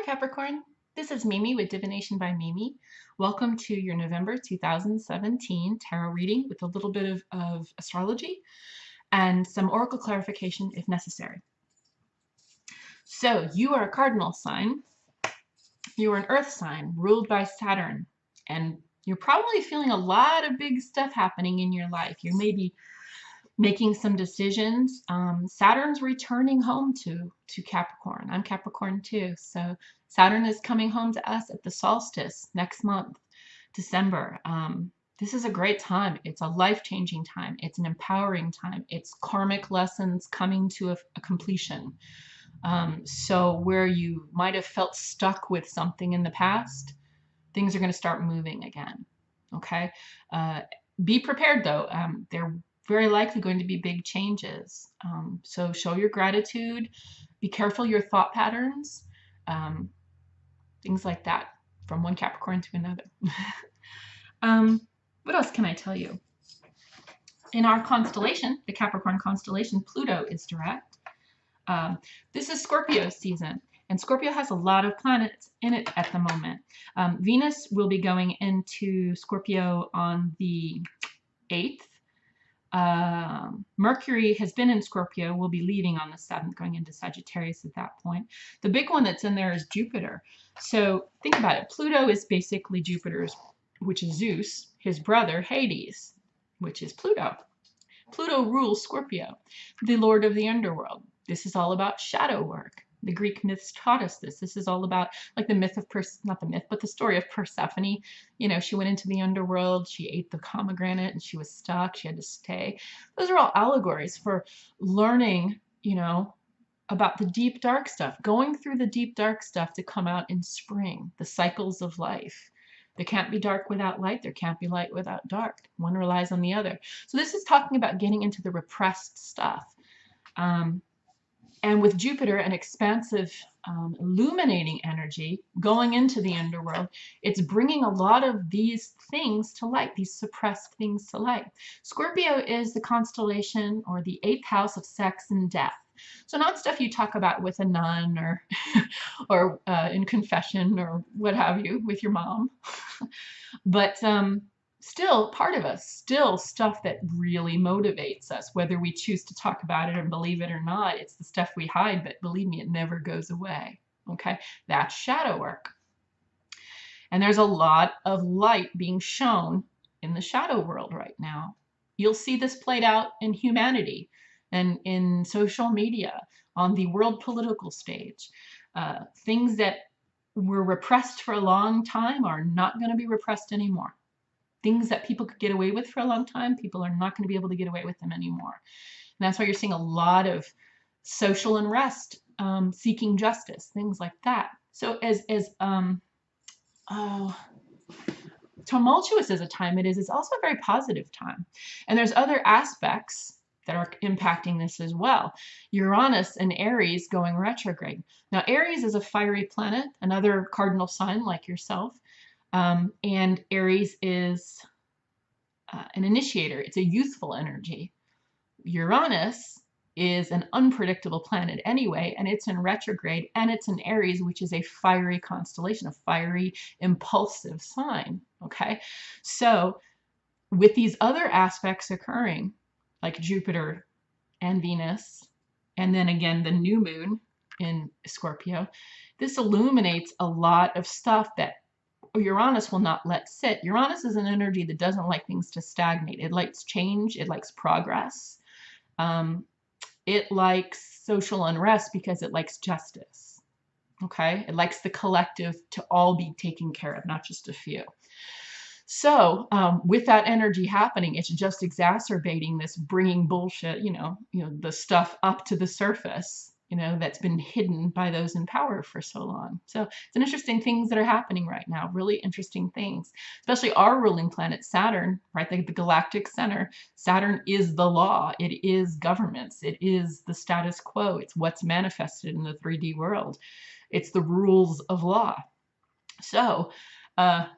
Capricorn. This is Mimi with Divination by Mimi. Welcome to your November 2017 tarot reading with a little bit of astrology and some oracle clarification if necessary. So you are a cardinal sign. You are an earth sign ruled by Saturn, and you're probably feeling a lot of big stuff happening in your life. You may be making some decisions. Saturn's returning home to Capricorn. I'm Capricorn too. So Saturn is coming home to us at the solstice next month, December. This is a great time. It's a life-changing time. It's an empowering time. It's karmic lessons coming to a completion. So where you might have felt stuck with something in the past, things are going to start moving again. Okay. Be prepared though. They're very likely going to be big changes. So show your gratitude, be careful your thought patterns, things like that, from one Capricorn to another. What else can I tell you? In our constellation, the Capricorn constellation, Pluto is direct. This is Scorpio season, and Scorpio has a lot of planets in it at the moment. Venus will be going into Scorpio on the 8th. Mercury has been in Scorpio, will be leaving on the 7th, going into Sagittarius at that point. The big one that's in there is Jupiter. So think about it. Pluto is basically Jupiter's, which is Zeus, his brother Hades, which is Pluto. Pluto rules Scorpio, the lord of the underworld. This is all about shadow work. The Greek myths taught us this. This is all about, like, the myth of, not the myth, but the story of Persephone. You know, she went into the underworld, she ate the pomegranate, and she was stuck, she had to stay. Those are all allegories for learning, you know, about the deep, dark stuff, going through the deep, dark stuff to come out in spring, the cycles of life. There can't be dark without light. There can't be light without dark. One relies on the other. So this is talking about getting into the repressed stuff. And with Jupiter, an expansive, illuminating energy going into the underworld, it's bringing a lot of these things to light, these suppressed things to light. Scorpio is the constellation or the 8th house of sex and death. So not stuff you talk about with a nun or, or in confession or what have you with your mom, but still part of us, still stuff that really motivates us, whether we choose to talk about it and believe it or not. It's the stuff we hide, but believe me, it never goes away. Okay, that's shadow work. And there's a lot of light being shown in the shadow world right now. You'll see this played out in humanity and in social media, on the world political stage. Things that were repressed for a long time are not going to be repressed anymore. Things that people could get away with for a long time, people are not going to be able to get away with them anymore. And that's why you're seeing a lot of social unrest, seeking justice, things like that. So as tumultuous as a time it is, it's also a very positive time. And there's other aspects that are impacting this as well. Uranus and Aries going retrograde. Now, Aries is a fiery planet, another cardinal sign like yourself. And Aries is an initiator. It's a youthful energy. Uranus is an unpredictable planet anyway, and it's in retrograde, and it's in Aries, which is a fiery constellation, a fiery, impulsive sign. Okay, so with these other aspects occurring, like Jupiter and Venus, and then again the new moon in Scorpio, this illuminates a lot of stuff that Uranus will not let sit. Uranus is an energy that doesn't like things to stagnate. It likes change. It likes progress. It likes social unrest because it likes justice. Okay? It likes the collective to all be taken care of, not just a few. So with that energy happening, it's just exacerbating this, bringing bullshit, you know, the stuff up to the surface, you know, that's been hidden by those in power for so long. So it's an interesting things that are happening right now, really interesting things, especially our ruling planet, Saturn, right? The galactic center. Saturn is the law. It is governments. It is the status quo. It's what's manifested in the 3D world. It's the rules of law. So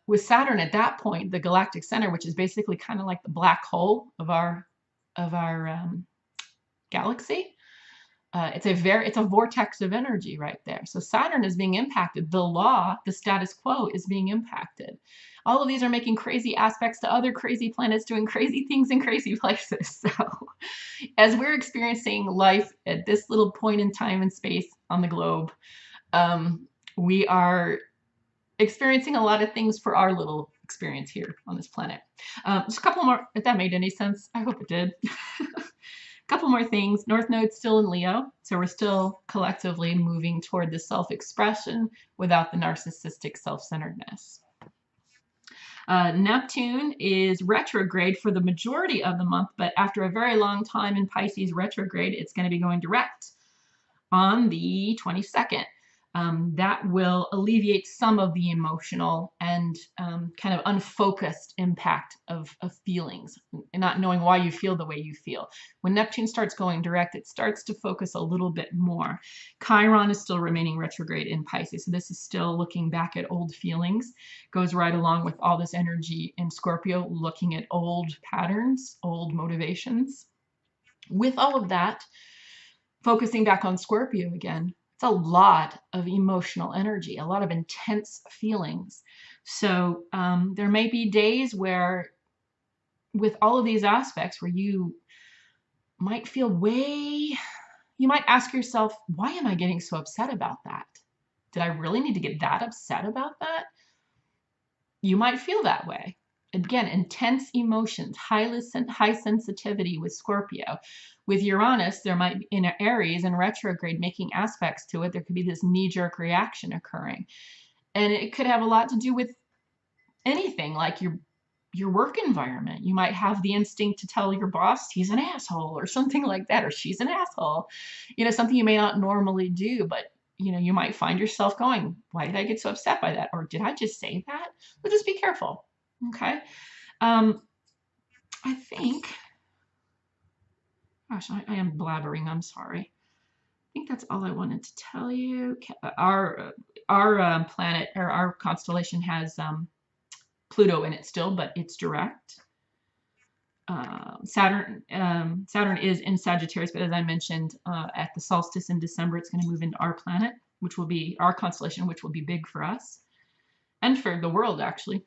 with Saturn at that point, the galactic center, which is basically kind of like the black hole of our galaxy, it's a vortex of energy right there. So Saturn is being impacted. The law, the status quo is being impacted. All of these are making crazy aspects to other crazy planets doing crazy things in crazy places. So as we're experiencing life at this little point in time and space on the globe, we are experiencing a lot of things for our little experience here on this planet. Just a couple more, if that made any sense. I hope it did. Couple more things. North Node's still in Leo, so we're still collectively moving toward the self-expression without the narcissistic self-centeredness. Neptune is retrograde for the majority of the month, but after a very long time in Pisces retrograde, it's going to be going direct on the 22nd. That will alleviate some of the emotional and kind of unfocused impact of feelings and not knowing why you feel the way you feel. When Neptune starts going direct, it starts to focus a little bit more. Chiron is still remaining retrograde in Pisces, so this is still looking back at old feelings. Goes right along with all this energy in Scorpio, looking at old patterns, old motivations. With all of that, focusing back on Scorpio again, it's a lot of emotional energy, a lot of intense feelings. So there may be days where, with all of these aspects, where you might feel you might ask yourself, why am I getting so upset about that? Did I really need to get that upset about that? You might feel that way. Again, intense emotions, high sensitivity with Scorpio. With Uranus, there might be in Aries and retrograde making aspects to it. There could be this knee-jerk reaction occurring. And it could have a lot to do with anything, like your work environment. You might have the instinct to tell your boss he's an asshole or something like that, or she's an asshole. Something you may not normally do, but you might find yourself going, why did I get so upset by that? Or did I just say that? But just be careful. Okay. I think, gosh, I am blabbering. I'm sorry. I think that's all I wanted to tell you. Our planet, or our constellation, has Pluto in it still, but it's direct. Saturn is in Sagittarius, but as I mentioned, at the solstice in December, it's going to move into our planet, which will be our constellation, which will be big for us and for the world, actually.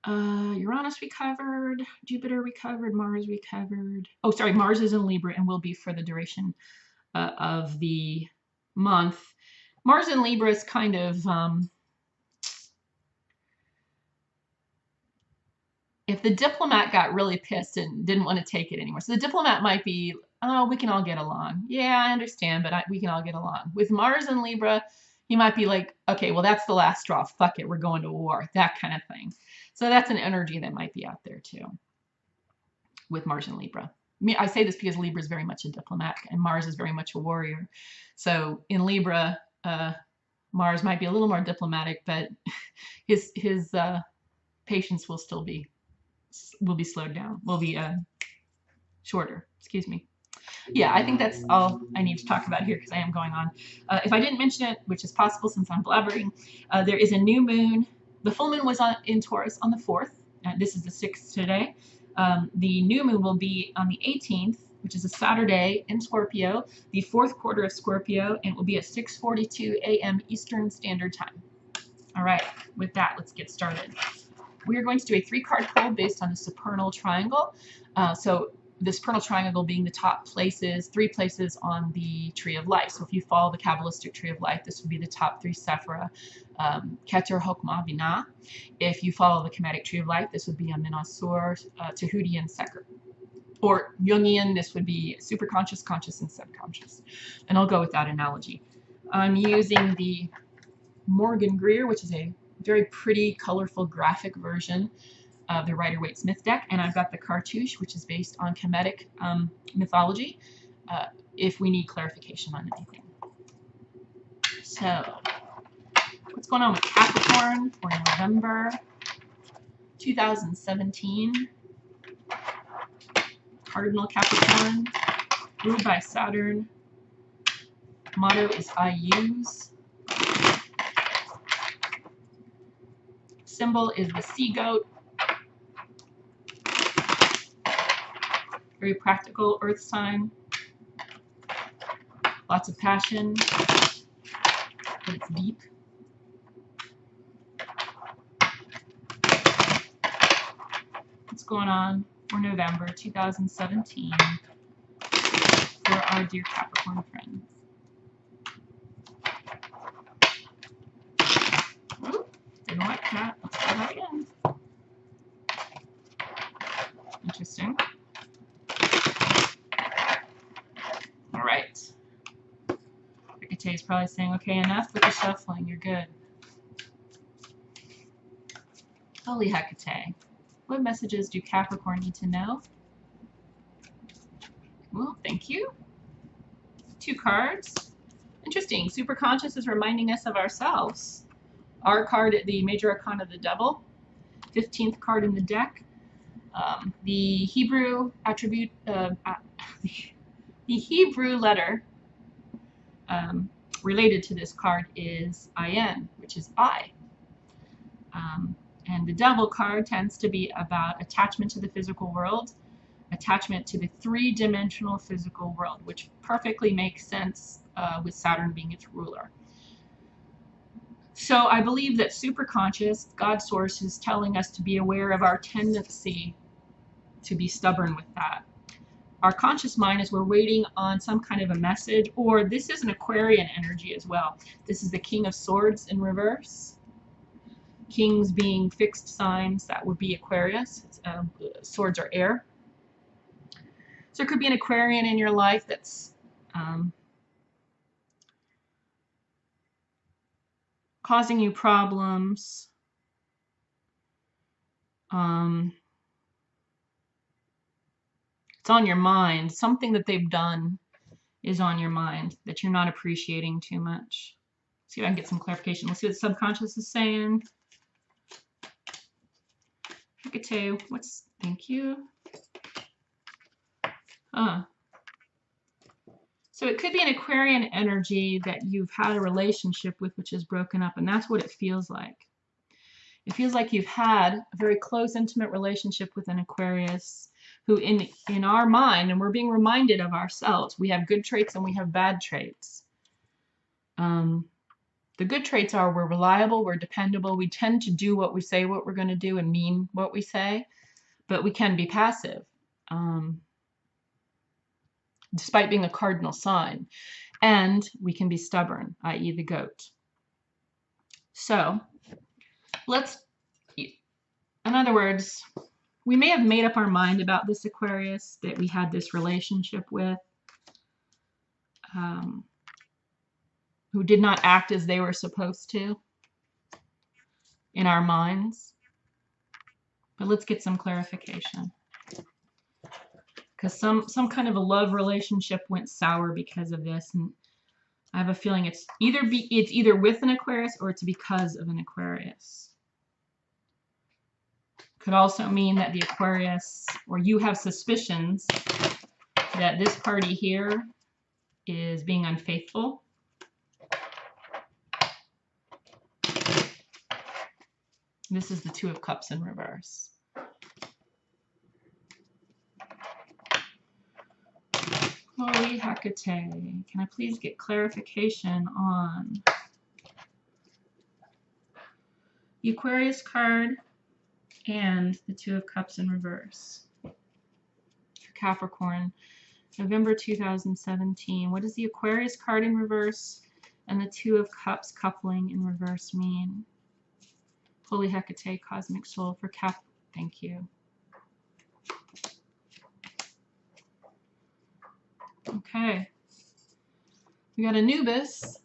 Uranus we covered, Jupiter we covered, Mars we covered. Oh, sorry, Mars is in Libra and will be for the duration of the month. Mars in Libra is kind of, if the diplomat got really pissed and didn't want to take it anymore. So the diplomat might be, oh, we can all get along. Yeah, I understand, but we can all get along. With Mars in Libra, he might be like, okay, well, that's the last straw. Fuck it, we're going to war. That kind of thing. So that's an energy that might be out there too with Mars and Libra. I say this because Libra is very much a diplomat and Mars is very much a warrior. So in Libra, Mars might be a little more diplomatic, but his patience will still be slowed down, will be shorter, excuse me. Yeah, I think that's all I need to talk about here because I am going on. If I didn't mention it, which is possible since I'm blabbering, there is a new moon. The full moon was in Taurus on the 4th. This is the 6th today. The new moon will be on the 18th, which is a Saturday in Scorpio, the 4th quarter of Scorpio, and it will be at 6:42 a.m. Eastern Standard Time. All right, with that, let's get started. We are going to do a 3-card pull based on the supernal triangle. So the supernal triangle being the top places, 3 places on the Tree of Life. So if you follow the Kabbalistic Tree of Life, this would be the top 3 Sephira, Keter, Chokmah, Binah. If you follow the Kemetic Tree of Life, this would be a Minasur, Tahuti, and Seker. Or Jungian, this would be superconscious, conscious, and subconscious. And I'll go with that analogy. I'm using the Morgan Greer, which is a very pretty, colorful, graphic version of the Rider-Waite-Smith deck, and I've got the Cartouche, which is based on Kemetic mythology, if we need clarification on anything. So, what's going on with Capricorn for November 2017? Cardinal Capricorn, ruled by Saturn. Motto is I use. Symbol is the sea goat. Very practical earth sign. Lots of passion, but it's deep. What's going on for November 2017 for our dear Capricorn friends? Oh, didn't like that. Let's try that again. Interesting. All right. Hecate is probably saying, okay, enough with the shuffling. You're good. Holy Hecate. What messages do Capricorn need to know? Well, thank you. 2 cards. Interesting. Superconscious is reminding us of ourselves. Our card at the Major Arcana of the Devil. 15th card in the deck. The Hebrew attribute, the Hebrew letter related to this card is Ayin, which is I. And the Devil card tends to be about attachment to the physical world, attachment to the 3-dimensional physical world, which perfectly makes sense with Saturn being its ruler. So I believe that superconscious, God source, is telling us to be aware of our tendency to be stubborn with that. Our conscious mind is we're waiting on some kind of a message, or this is an Aquarian energy as well. This is the King of Swords in reverse. Kings being fixed signs, that would be Aquarius. Swords are air. So it could be an Aquarian in your life that's causing you problems. It's on your mind. Something that they've done is on your mind that you're not appreciating too much. See if I can get some clarification. Let's see what the subconscious is saying. Hecate, what's, thank you. So it could be an Aquarian energy that you've had a relationship with which is broken up, and that's what it feels like. It feels like you've had a very close, intimate relationship with an Aquarius who in our mind, and we're being reminded of ourselves, we have good traits and we have bad traits. The good traits are we're reliable, we're dependable, we tend to do what we say what we're going to do and mean what we say, but we can be passive, despite being a cardinal sign. And we can be stubborn, i.e. the goat. So, in other words, we may have made up our mind about this Aquarius that we had this relationship with, who did not act as they were supposed to in our minds. But let's get some clarification. Because some kind of a love relationship went sour because of this, and I have a feeling it's either with an Aquarius or it's because of an Aquarius. Could also mean that the Aquarius, or you have suspicions that this party here is being unfaithful. This is the 2 of Cups in reverse. Holy Hecate, can I please get clarification on the Aquarius card and the 2 of Cups in reverse? For Capricorn, November 2017. What does the Aquarius card in reverse and the 2 of Cups coupling in reverse mean? Holy Hecate, Cosmic Soul for Cap. Thank you. Okay. We got Anubis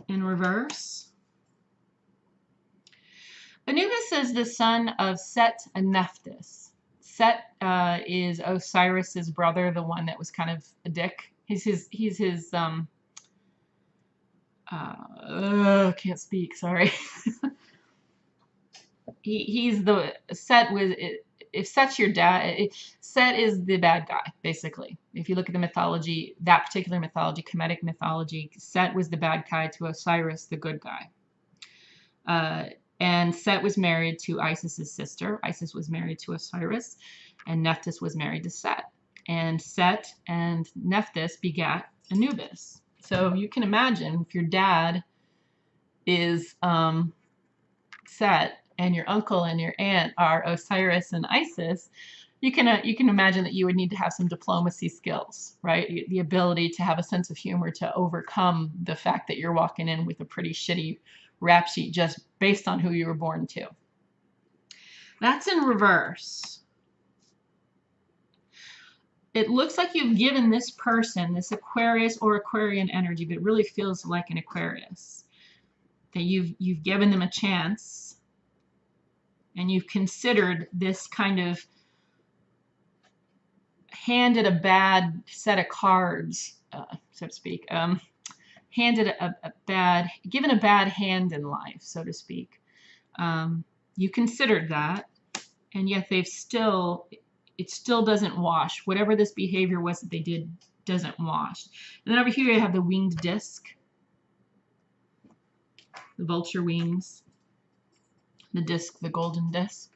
in reverse. Anubis is the son of Set and Nephthys. Set is Osiris's brother, the one that was kind of a dick. He's his can't speak, sorry. he's the, Set was, if Set's your dad, Set is the bad guy, basically. If you look at the mythology, that particular mythology, Kemetic mythology, Set was the bad guy to Osiris, the good guy. And Set was married to Isis's sister. Isis was married to Osiris, and Nephthys was married to Set. And Set and Nephthys begat Anubis. So you can imagine if your dad is Set and your uncle and your aunt are Osiris and Isis, you can imagine that you would need to have some diplomacy skills, right? The ability to have a sense of humor to overcome the fact that you're walking in with a pretty shitty rap sheet just based on who you were born to. That's in reverse. It looks like you've given this person, this Aquarius or Aquarian energy, but it really feels like an Aquarius. That you've given them a chance and you've considered this kind of handed a bad set of cards, so to speak, handed given a bad hand in life, so to speak. You considered that, and yet it still doesn't wash. Whatever this behavior was that they did doesn't wash. And then over here you have the winged disc, the vulture wings, the disc, the golden disc.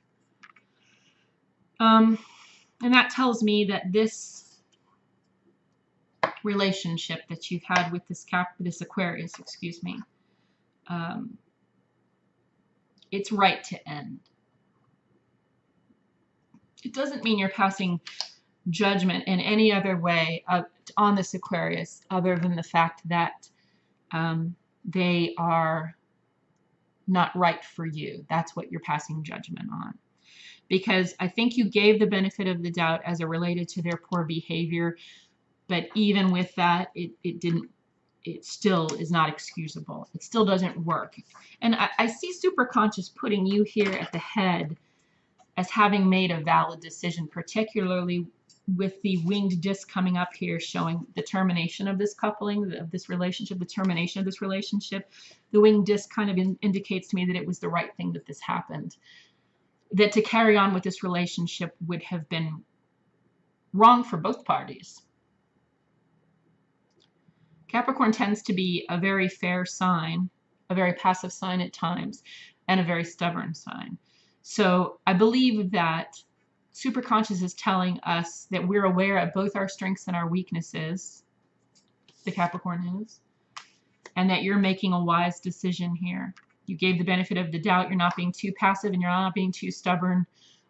And that tells me that this relationship that you've had with this Aquarius, excuse me, it's right to end. It doesn't mean you're passing judgment in any other way on this Aquarius other than the fact that they are not right for you. That's what you're passing judgment on. Because I think you gave the benefit of the doubt as it related to their poor behavior, but even with that, it still is not excusable. It still doesn't work. And I see superconscious putting you here at the head as having made a valid decision, particularly with the winged disc coming up here showing the termination of this coupling, of this relationship, the termination of this relationship. The winged disc kind of indicates to me that it was the right thing that this happened. That to carry on with this relationship would have been wrong for both parties. Capricorn tends to be a very fair sign, a very passive sign at times, and a very stubborn sign. So I believe that superconscious is telling us that we're aware of both our strengths and our weaknesses, the Capricorn is, and that you're making a wise decision here. You gave the benefit of the doubt. You're not being too passive, and you're not being too stubborn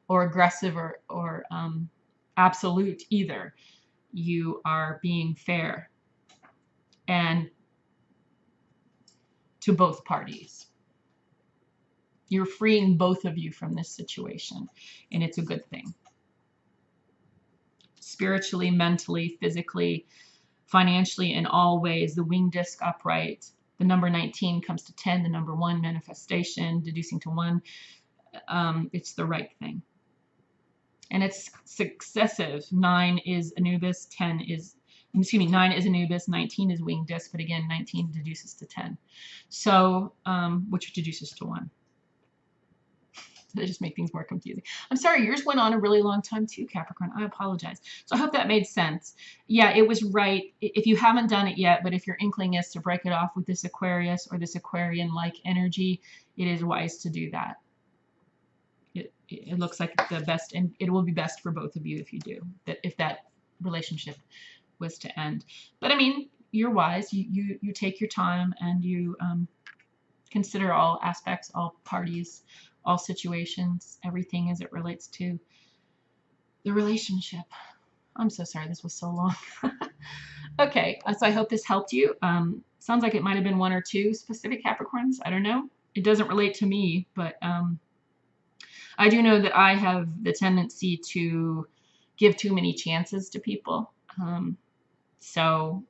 or aggressive or absolute either. You are being fair and to both parties. You're freeing both of you from this situation, and it's a good thing. Spiritually, mentally, physically, financially, in all ways, the winged disc upright. The number 19 comes to 10, the number 1 manifestation, deducing to 1. It's the right thing. And it's successive. 9 is Anubis, 9 is Anubis, 19 is winged disc, but again, 19 deduces to 10. So, which deduces to 1. They just make things more confusing. I'm sorry, yours went on a really long time too, Capricorn. I apologize. So I hope that made sense. Yeah, it was right. If you haven't done it yet, but if your inkling is to break it off with this Aquarius or this Aquarian-like energy, it is wise to do that. It looks like the best, and it will be best for both of you if you do, if that relationship was to end. But I mean, you're wise. You take your time and you consider all aspects, all parties, all situations, everything as it relates to the relationship. I'm so sorry this was so long. Okay, so I hope this helped you. Sounds like it might have been 1 or 2 specific Capricorns. I don't know. It doesn't relate to me, but I do know that I have the tendency to give too many chances to people. So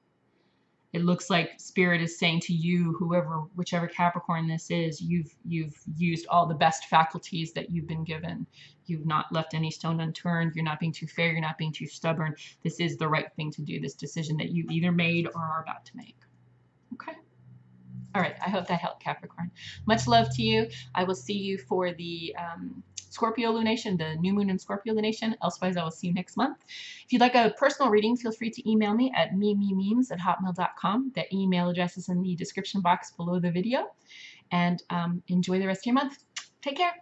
it looks like Spirit is saying to you, whichever Capricorn this is, you've used all the best faculties that you've been given. You've not left any stone unturned. You're not being too fair. You're not being too stubborn. This is the right thing to do, this decision that you've either made or are about to make. Okay? All right. I hope that helped, Capricorn. Much love to you. I will see you for the Scorpio lunation, the new moon in Scorpio lunation. Elsewise, I will see you next month. If you'd like a personal reading, feel free to email me at mememes@hotmail.com. The email address is in the description box below the video. And enjoy the rest of your month. Take care.